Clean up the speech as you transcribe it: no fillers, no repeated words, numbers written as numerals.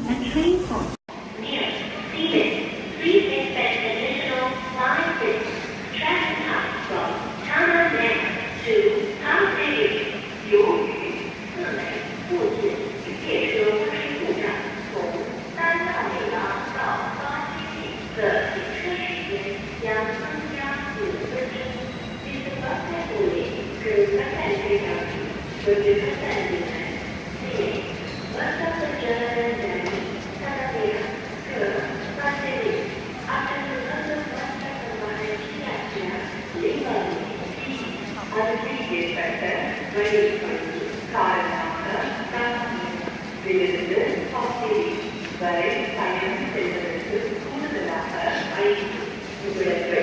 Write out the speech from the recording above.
a train for Near Stevens, please expect additional 5 minutes. Traffic time from Tanaman to Taipei. 由于四美附近列车温水故障，从三大内廊到巴西地的行车时间将增加5分钟。This bus only through Kansai Junction will be Kansai Line. Bus passenger and Tanamera to Kansai. After the bus passenger Previous factor, very விலிருந்து ஹாஸ்டேரி வரை பயணம் செல்வதற்கு கூடுதலாக 5 நிமிடங்கள்